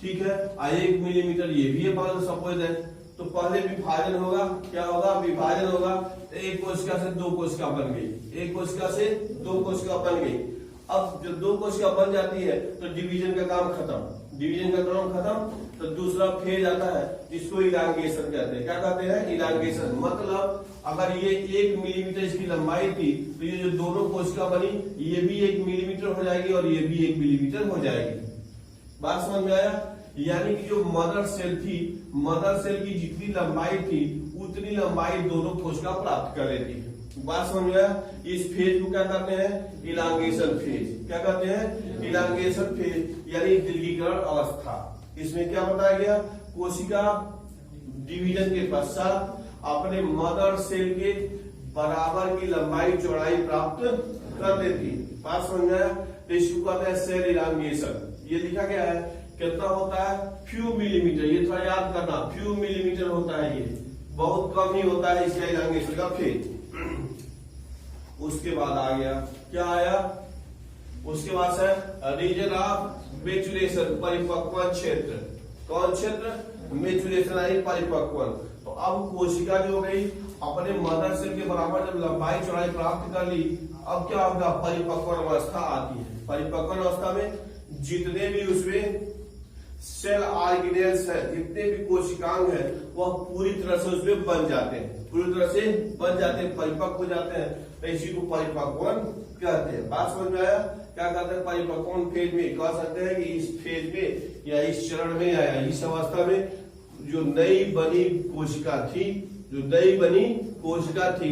ठीक है, 1 मिलीमीटर ये भी है मान लो सपोज है। तो पहले विभाजन होगा, क्या होगा? विभाजन होगा। तो एक कोशिका से 2 कोशिका बन गई, एक कोशिका से 2 कोशिका बन गई। अब जब 2 कोशिका बन जाती है तो डिवीजन का काम खत्म, डिवीजन का काम खत्म। तो दूसरा फेज आता है जिसको इलांगेशन कहते हैं। क्या कहते हैं? इलांगेशन। मतलब अगर ये 1 मिलीमीटर इसकी लंबाई थी, तो ये जो दोनों कोशिका बनी ये भी 1 मिलीमीटर हो जाएगी और ये भी 1 मिलीमीटर हो जाएगी। बात समझ में आया? यानी कि जो मदर सेल थी, मदर सेल की जितनी लंबाई थी उतनी लंबाई दोनों कोशिका प्राप्त कर लेती है। बात समझ में आया? इस फेज को क्या कहते हैं? Elongation phase. क्या कहते हैं? इलांगेशन फेज, यानी दीर्घीकरण अवस्था। इसमें क्या बताया गया? कोशिका डिवीजन के पश्चात अपने मदर सेल के बराबर की लंबाई चौड़ाई प्राप्त कर लेती है। बात समझ में आया? इसको कहते हैं सेल इलांगेशन। ये लिखा गया है कितना होता है, फ्यू मिलीमीटर। ये थोड़ा याद करना, फ्यू मिलीमीटर होता है, ये बहुत कम ही होता है इसका इलांगेशन का फेज। उसके बाद आ गया, क्या आया, उसके बाद है रीजन ऑफ मैच्योरेशन, परिपक्वन क्षेत्र। कौन क्षेत्र, मैच्योरेशन आई परिपक्वन। तो अब कोशिका जो हो गई अपने मदर सेल के बराबर जब लंबाई चौड़ाई प्राप्त कर ली, अब क्या होगा, परिपक्वन अवस्था आती है। परिपक्वन अवस्था में जितने भी उसमें सेल ऑर्गेनेल्स है, जितने भी कोशिकांग है, वह पूरी तरह से उसमें बन जाते हैं, पूरी तरह से बन जाते हैं, परिपक्व हो जाते हैं। तो इसी को परिपक्वन कहते हैं। बात समझ में आया, क्या कहते हैं, परिपक्वन फेज में कह सकते हैं कि इस फेज में या इस चरण में या इस अवस्था में जो नई बनी कोशिका थी, जो नई बनी कोशिका थी,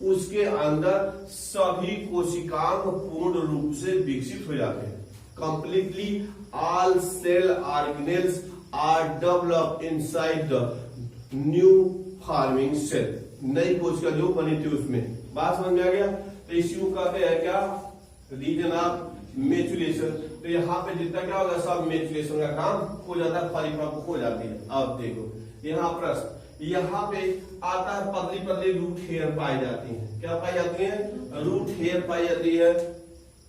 उसके अंदर सभी कोशिकांग पूर्ण रूप से विकसित हो जाते हैं। Completely all cell organelles are develop inside the new forming cell. नई कोशिका जो बनी थी उसमें। बात समझ में आ गया। तो इसी को कहते हैं क्या, रीजन ऑफ मैच्योरेशन। तो यहाँ पे जितना क्या होगा, सब मैच्योरेशन का काम हो जाता है, परिपक्व हो जाती है। अब देखो यहाँ प्रश्न, यहाँ पे आता है पतली पतली रूट हेयर पाई जाती है। क्या पाई जाती है, रूट हेयर पाई जाती है,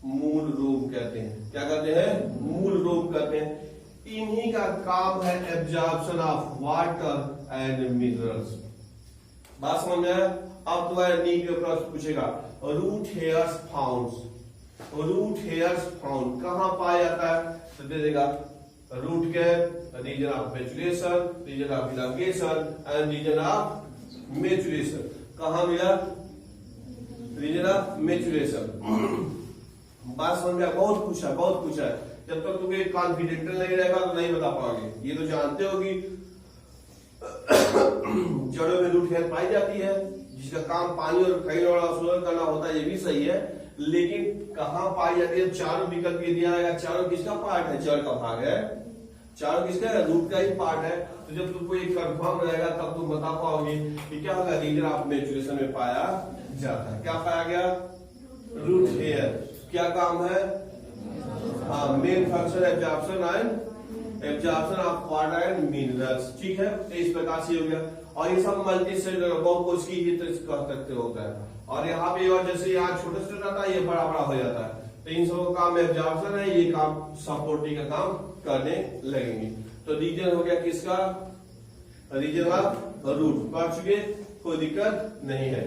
मूल रोग कहते हैं। क्या कहते हैं, मूल रोग कहते हैं। इन्हीं का काम है absorption of water and minerals. बात समझ में आया। अब तुम्हारे नीट के प्रश्न पूछेगा, root hairs found, root hairs found कहां पाया जाता है, तो दे देगा रूट के region of maturation, region of elongation and region of maturation. कहां मिला, रीजन ऑफ मैच्योरेशन। बात समझ में, बहुत पूछा, बहुत पूछा है। जब तक तुम्हें कॉन्फिडेंटल नहीं रहेगा तो नहीं बता पाओगे। ये तो जानते हो कि जड़ों में रूट हेयर पाई जाती है, जिसका काम पानी और खैर और अवशोषण करना होता है, ये भी सही है। लेकिन कहाँ पाई जाती है, चारों विकल्प ये दिया है। चारों किसका पार्ट है, जड़ का भाग है। चारों किसका है, रूट का ही पार्ट है। तो जब तुमको ये कंफर्म रहेगा तब तुम बता पाओगे कि क्या होगा, रीजन ऑफ मैच्योरेशन में पाया जाता है। क्या पाया गया, रूट हेयर। क्या काम है, main function absorption and absorption of water and minerals. ठीक है, तो इस प्रकार से हो गया। और ये सब मल्टी सेलुलर बहुकोशिकीय की तरह कह सकते होता है। और यहाँ पे और जैसे यहाँ छोटा छोटा था, ये बड़ा बड़ा हो जाता है। तो इन सबका काम एब्जॉर्प्शन है, ये काम सपोर्टिंग का काम करने लगेंगे। तो रीजन हो गया किसका, रीजन ऑफ रूट। पढ़ चुके, कोई दिक्कत नहीं है।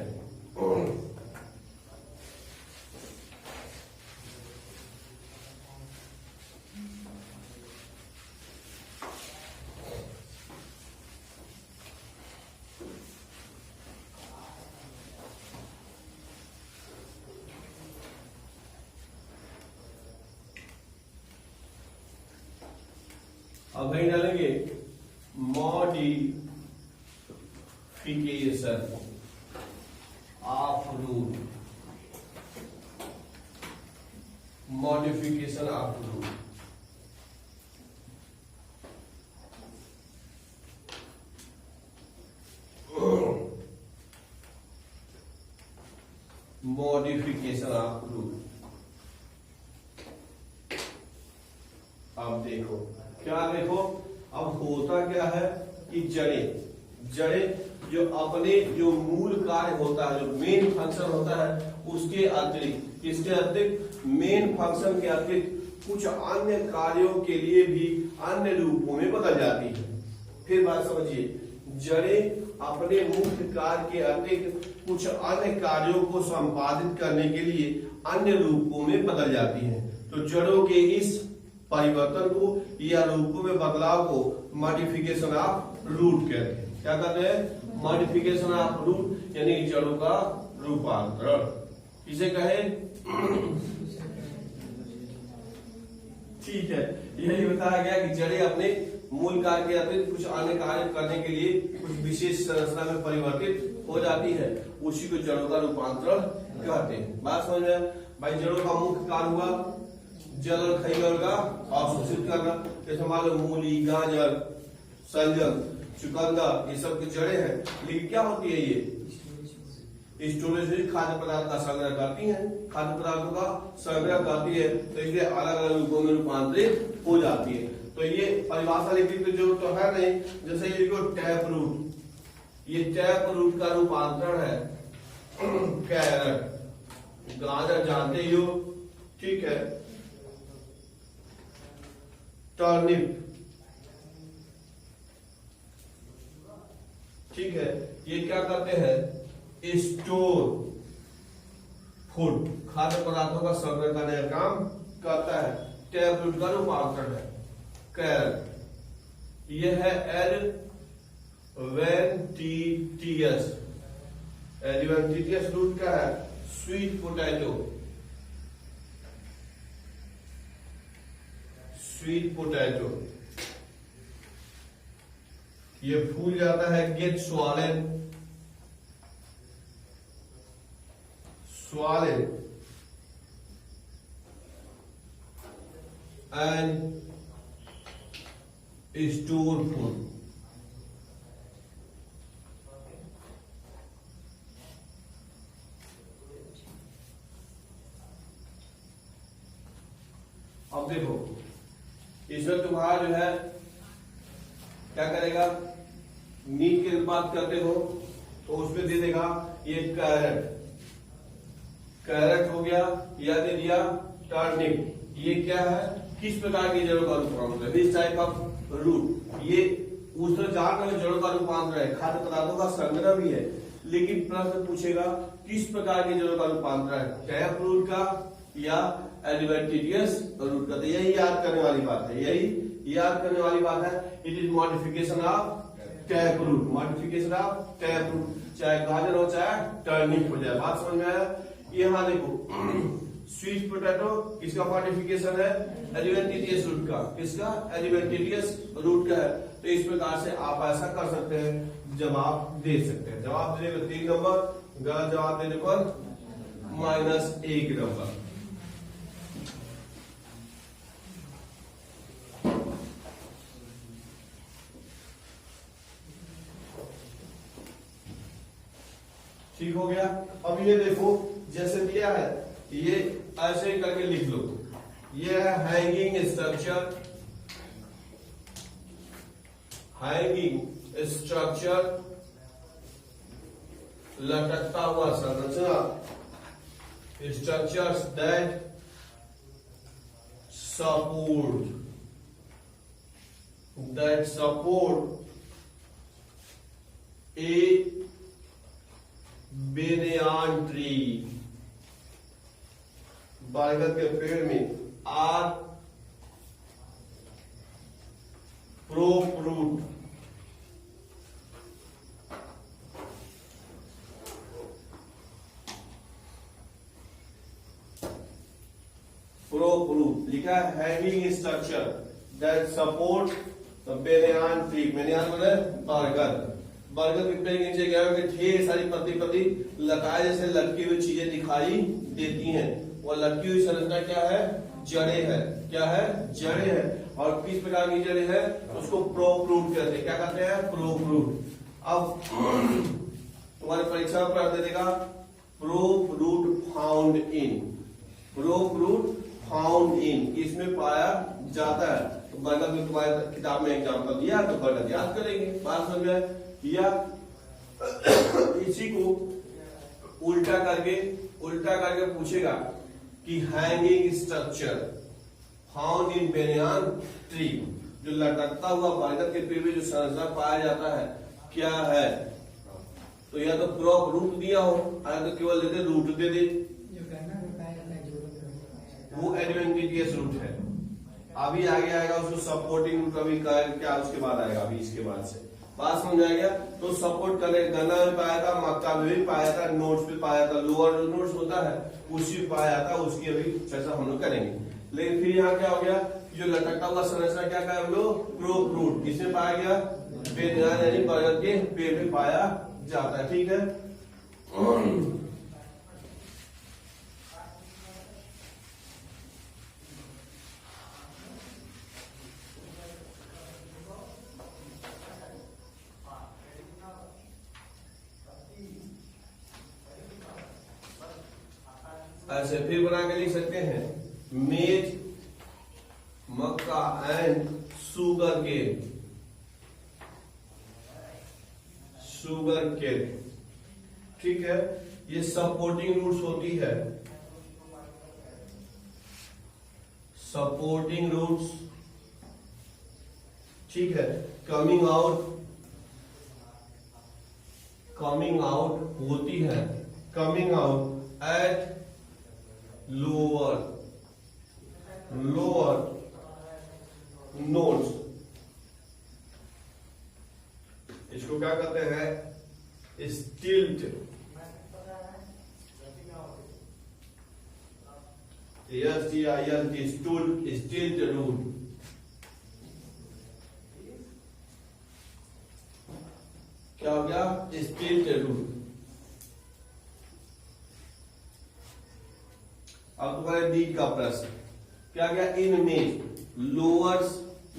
अब वही डालेंगे modification of root, modification of root. Modification of root. अब देखो, क्या देखो, अब होता क्या है कि जड़े जो अपने जो मूल कार्य होता है, जो मेन फंक्शन होता है, उसके अतिरिक्त, इसके अतिरिक्त मेन फंक्शन के अतिरिक्त कुछ अन्य कार्यों के लिए भी अन्य रूपों में बदल जाती है। फिर बात समझिए, जड़े अपने मुख्य कार्य के अतिरिक्त कुछ अन्य कार्यों को संपादित करने के लिए अन्य रूपों में बदल जाती है। तो जड़ों के इस परिवर्तन को या रूपों में बदलाव को मॉडिफिकेशन ऑफ रूट कहते हैं। क्या कहते हैं, मॉडिफिकेशन ऑफ रूट, यानी जड़ों का रूपांतरण। किसे कहे, ठीक है, यही बताया गया कि जड़ें अपने मूल कार्य के अतिरिक्त कुछ अन्य कार्य करने के लिए कुछ विशेष संरचना में परिवर्तित हो जाती है, उसी को जड़ों का रूपांतरण कहते हैं। बात समझ में भाई, जड़ों का मुख्य कार्य हुआ जल और खनिज का अवशोषित करना। जैसे मान लो मूली, गाजर, सलजम, चुकंदर, ये सब की जड़ें हैं। लेकिन क्या होती है, स्टोरेज खाद्य पदार्थ का संग्रह करती है, खाद्य पदार्थों का संग्रह करती है, तो इसलिए अलग अलग रूपों में रूपांतरित हो जाती है। तो ये परिभाषा लिखने की जरूरत तो है नहीं। जैसे ये लिखो टैप रूट, ये टैप रूट का रूपांतरण है कैरेट, गाजर जानते ही हो, ठीक है। टर्निप, ठीक है, ये क्या करते हैं, स्टोर फूड, खाद्य पदार्थों का संग्रह करने का काम करता है। टैप रूट का रूपांतरण है कैरेट। यह है एडवेंटिटियस, एडवेंटिटियस रूट का है स्वीट पोटैटो, स्वीट पोटैटो। ये फूल जाता है गेट स्वालेन, स्वालेन एंड स्टोर फूड। अब देखो इसमें तुम्हारा जो है क्या करेगा, मीट की बात करते हो तो उसमें दे देगा ये कैरेट, कैरेट हो गया, या दे दिया टर्निप। ये क्या है, किस प्रकार की जड़ों का रूपांतर है, दिस टाइप ऑफ रूट। ये उस तरह जान रहे जड़ों का रूपांतर है, खाद्य पदार्थों का संग्रह भी है, लेकिन प्रश्न पूछेगा किस प्रकार की जड़ों का रूपांतर है, टैप रूट का या एडवेंटिटियस रूट का। तो यही याद करने वाली बात है, यही याद करने वाली बात है। It is modification of tap root, modification of tap root, चाहे गाजर हो चाहे टर्निप हो जाए। बात समझ में आया। यहाँ देखो स्वीट पोटैटो किसका मॉडिफिकेशन है, एडवेंटिटियस रूट का, किसका, एडवेंटिटियस रूट का है। तो इस प्रकार से आप ऐसा कर सकते हैं, जवाब दे सकते हैं। जवाब देने पर 3 नंबर, गलत जवाब देने पर -1 नंबर। ठीक हो गया। अब ये देखो जैसे दिया है, ये ऐसे ही करके लिख लो। ये है हैंगिंग स्ट्रक्चर, हैंगिंग स्ट्रक्चर, लटकता हुआ संरचना, structures that support a banyan tree, बरगद के पेड़ में, आर प्रोफ्रूट, प्रोफ्रूट लिखा है having structure that support banyan tree. Banyan बोले बरगद, बरगद के पेड़ के नीचे क्या है, ढेर सारी पत्ती पत्ती लताएं जैसे लटकी हुई चीजें दिखाई देती हैं। और लटकी हुई संरचना क्या है, जड़ें है, क्या है, जड़ें है। और किस प्रकार की जड़ें है, उसको प्रोफ्रूट कहते हैं। क्या कहते हैं, प्रोफ्रूट। अब तुम्हारी परीक्षा में पढ़ देगा प्रोफ्रूट फाउंड इन, प्रोफ्रूट फाउंड इन, इसमें पाया जाता है। तो बरगद में तुम्हारी किताब में एग्जाम्पल दिया तो बरगद याद करेंगे। बात समझ में। या इसी को उल्टा करके पूछेगा कि hanging structure found in banyan tree, जो लटकता हुआ बरगद के पेड़ में जो संरचना पाया जाता है क्या है। तो या तो प्रॉप रूट दिया हो, या तो केवल दे दे रूट दे दे, वो एडवेंटिटियस रूट है। अभी आगे आएगा उसको सपोर्टिंग रूट, अभी क्या उसके बाद आएगा, अभी इसके बाद से। बात समझ आ गया। तो सपोर्ट करने गन्ना में पाया था, मक्का में भी पाया था, नोट्स पे पाया था, लोअर नोट्स होता है उसी पे पाया था, उसकी अभी चर्चा हम लोग करेंगे। लेकिन फिर यहाँ क्या हो गया, जो लटकता हुआ संरचना क्या कहा हम लोग, प्रोफ्रूट, किसमें पाया गया, बेनियान यानी बरगद के पेड़ में पाया जाता है। ठीक है। ऐसे फिर बना के लिख सकते हैं मेज, मक्का and sugarcane, sugarcane. ठीक है, ये सपोर्टिंग रूट्स होती है, सपोर्टिंग रूट्स। ठीक है, कमिंग आउट होती है, coming out at lower nodes. इसको क्या कहते हैं? स्टिल्ट, स्टिल्ट रूट। क्या हो गया? स्टिल्ट रूट। अब तुम्हारे डी का प्रश्न क्या गया? इन में लोअर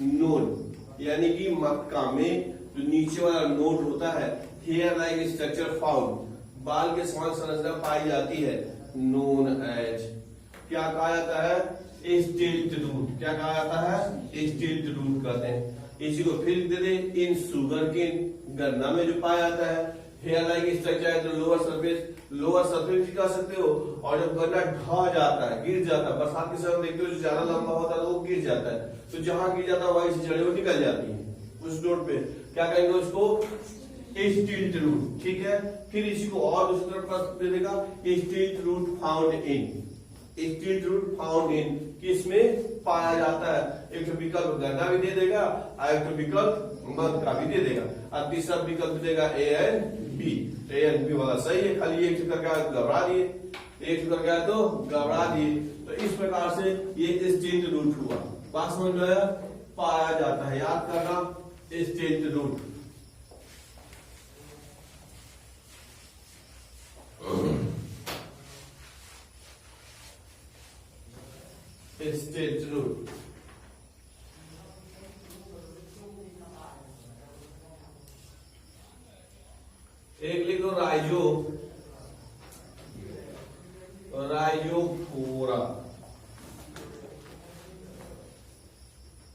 नोड यानी कि मक्का में जो नीचे वाला नोड होता है, हेयर लाइक स्ट्रक्चर फाउंड, बाल के समान संरचना पाई जाती है, नोन एज, क्या कहा जाता है? स्टिल्ट रूट। क्या कहा जाता है? स्टिल्ट रूट कहते हैं। इसी को फिर दे दे, इन शुगर केन, गन्ना में जो पाया जाता है, हेयर लाइक स्ट्रक्चर है तो लोअर सरफेस भी कह सकते हो। और जब गन्ना ढह जाता है, गिर जाता है, बरसात के समय देखते हो जो ज्यादा लंबा होता है तो वो गिर जाता है, तो जहां गिर जाता है वहीं से जड़ें निकल जाती है उस नोड पे। क्या कहेंगे उसको? स्टिल्ट रूट। ठीक है, फिर इसी को और दूसरी तरफ दे देगा, स्टिल्ट रूट फाउंड इन, स्टिल्ट रूट फाउंड इन किसमें पाया जाता है? एक तो विकल्प गन्ना भी दे देगा और एक तो विकल्प मक्का भी दे देगा और तीसरा विकल्प देगा A and B. A and B वाला सही है, खाली एक चक्कर का घबरा दिए, एक चक्कर गया तो घबरा दिए। तो इस प्रकार से ये स्टिल्ट रूट हुआ। बात समझ में आया? पाया जाता है, याद करना, स्टिल्ट रूट। स्टिल्ट रूट। एक लिख दो राइजोफोरा।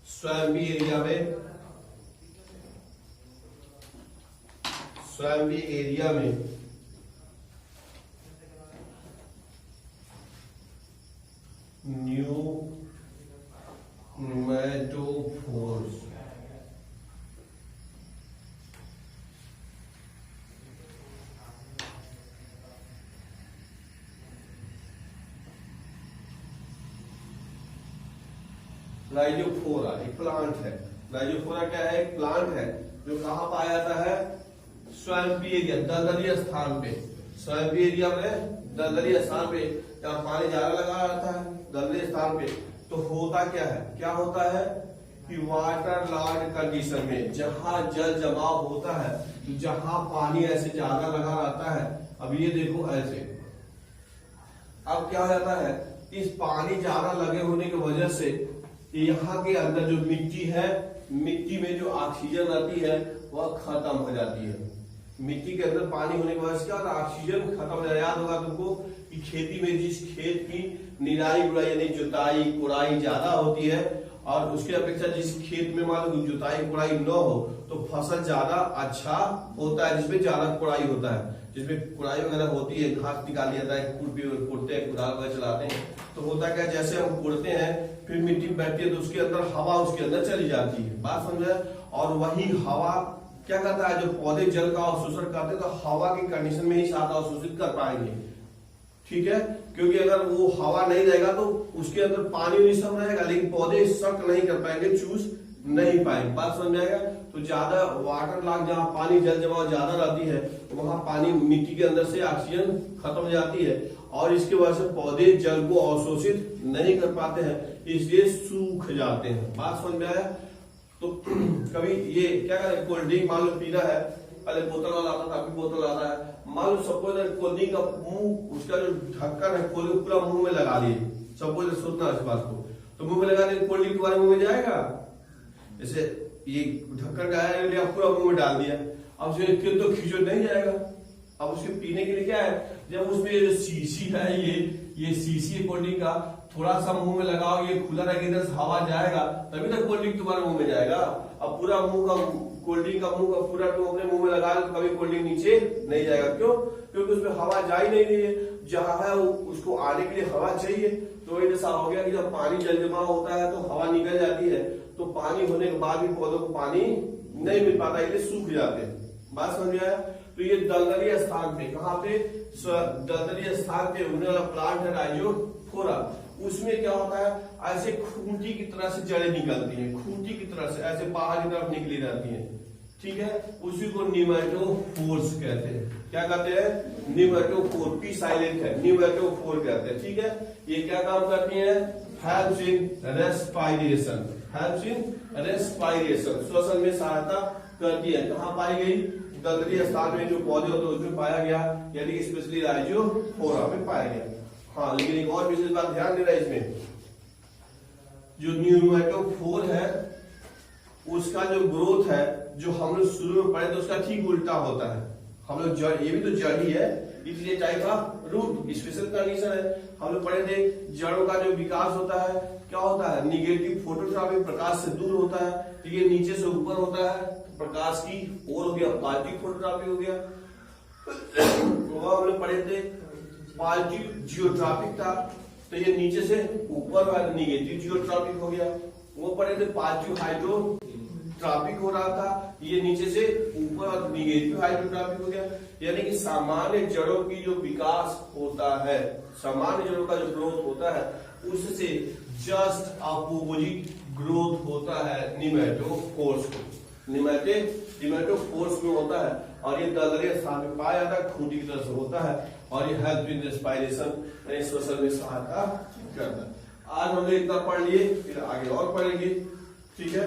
स्वयंभी एरिया में न्यूमैटोफोर्स। राइजोफोरा एक प्लांट है। राइजोफोरा क्या है? एक प्लांट है जो कहाँ पाया जाता है? स्वयंभी एरिया, दलदली स्थान पे। स्वयंभी एरिया में दलदली स्थान पे जहाँ पानी ज्यादा लगा रहता है, दलदली स्थान पे, तो होता क्या है? क्या होता है कि वाटर लॉर्ड कंडीशन में जहां जल जमाव होता है, जहां पानी ऐसे ज्यादा लगा रहता है। अब ये देखो ऐसे, अब क्या हो जाता है? इस पानी ज्यादा लगे होने की वजह से यहाँ के अंदर जो मिट्टी है, मिट्टी में जो ऑक्सीजन रहती है वह खत्म हो जाती है। मिट्टी के अंदर पानी होने की वजह से क्या होता है? ऑक्सीजन खत्म हो जाता है। याद होगा तुमको कि खेती में जिस खेत की निराई गुड़ाई यानी जुताई कुड़ाई ज्यादा होती है और उसके अपेक्षा जिस खेत में मान लो जुताई कुड़ाई न हो तो फसल ज्यादा अच्छा होता है, जिसमें ज्यादा कुड़ाई होता है, जिसमें कुड़ाई वगैरह होती है, घास निकाल लिया जाता है, कुड़ते हैं, कुदाल वगैरह चलाते हैं, तो होता क्या? जैसे हम कुड़ते हैं फिर मिट्टी बैठती है तो उसके अंदर हवा उसके अंदर चली जाती है। बात समझे? और वही हवा क्या करता है? जो पौधे जल का अवशोषण करते हैं तो हवा की कंडीशन में ही साथ अवशोषित कर पाएंगे। ठीक है, क्योंकि अगर वो हवा नहीं रहेगा तो उसके अंदर पानी नहीं सब रहेगा, लेकिन पौधे सक नहीं कर पाएंगे, चूस नहीं पाएंगे। बात समझ में आएगा? तो ज्यादा वाटर लॉग, जहाँ पानी जल जमाव ज्यादा रहती है वहां पानी मिट्टी के अंदर से ऑक्सीजन खत्म हो जाती है और इसकी वजह से पौधे जल को अवशोषित नहीं कर पाते हैं, इसलिए सूख जाते हैं। बात समझ में आया? तो कभी ये क्या करें, कोल्ड ड्रिंक मान लो पीना है, पहले बोतल वाला आता था, अभी बोतल आता है, मान लो सपोज कोल्ड ड्रिंक का मुंह, उसका जो ढक्कन है खोल के पूरा मुंह में लगा लिए, सपोज सोचना इस बात को, तो मुंह में लगा दिए, कोल्ड ड्रिंक तुम्हारे मुंह में जाएगा? जैसे ये ढक्कन का है, पूरा मुंह में डाल दिया, अब फिर तो खींचो नहीं जाएगा। अब उसके पीने के लिए क्या है? जब उसमें जो शीशी है ये शीशी कोल्ड ड्रिंक का थोड़ा सा मुंह में लगाओ, ये खुला रहेगा, इधर से हवा जाएगा तभी तो कोल्ड ड्रिंक तुम्हारे मुंह में जाएगा। अब पूरा मुंह का कोल्ड ड्रिंक का मुंह का पूरा तुम अपने मुंह में लगा लो, कभी कोल्ड ड्रिंक नीचे नहीं जाएगा। क्यों? क्योंकि उसमें हवा जा ही नहीं रही है, जहां है उसको आने के लिए हवा चाहिए। तो ऐसा हो गया कि जब पानी जल जमा होता है तो हवा निकल जाती है, तो पानी होने के बाद भी पौधों को पानी नहीं मिल पाता, इसलिए सूख जाते हैं। बात समझ में आया? तो ये दलदली स्थान पे, कहाँ पे? दलदली स्थान पे उगने वाला प्लांट है राइजोफोरा। उसमें क्या होता है, ऐसे खूंटी की तरह से जड़ें निकलती हैं, खूंटी की तरह से ऐसे बाहर की तरफ निकली रहती हैं, ठीक है। उसी को निमेटोफोर्स कहते हैं। क्या कहते हैं? निमेटोफोर, पी साइलेंट है, निमेटोफोर कहते हैं, ठीक है। ये क्या काम करती है? Helps in respiration, helps in respiration, श्वसन में सहायता करती है। कहाँ पाई गई? दलदली स्थान में जो पौधे होते हैं उसमें पाया गया, यानी स्पेशली राइजोफोरा में पाया गया। हाँ, लेकिन एक और विशेष बात ध्यान देना, इसमें जो निमेटोफोर है उसका जो ग्रोथ है, जो हम लोग शुरू में पढ़े तो उसका ठीक उल्टा होता है। हम लोग जड़, ये भी तो जड़ ही है, इसलिए टाइप का रूट स्पेशल कंडीशन है। हम लोग पढ़े थे जड़ों का जो विकास होता है क्या होता है? निगेटिव फोटोट्रॉपिक, प्रकाश से दूर होता है, तो ये नीचे से ऊपर होता है, तो प्रकाश की ओर हो गया, पॉजिटिव फोटोट्रॉपिक हो गया। हम लोग पढ़े थे पॉजिटिव जियोट्रॉपिक था, तो ये नीचे से ऊपर वाला निगेटिव जियोट्रॉपिक हो गया। वो पढ़े थे पॉजिटिव हाइड्रोट्रॉपिक हो रहा था, ये नीचे से ऊपर और निगेटिव हाइड्रोट्रॉपिक हो गया। यानी कि सामान्य जड़ों की जो विकास होता है, सामान्य जड़ों का जो ग्रोथ होता है, उससे जस्ट अपोजिट ग्रोथ होता है निमेटोफोर्स को, निमेटोफोर्स में होता है। और ये दलदली स्थान में पाया जाता है, खूंटी की तरह से होता है, और ये हेल्प इन रेस्पिरेशन, श्वसन में सहायता करता है। आज हमने इतना पढ़ लिए, फिर आगे और पढ़ेंगे, ठीक है।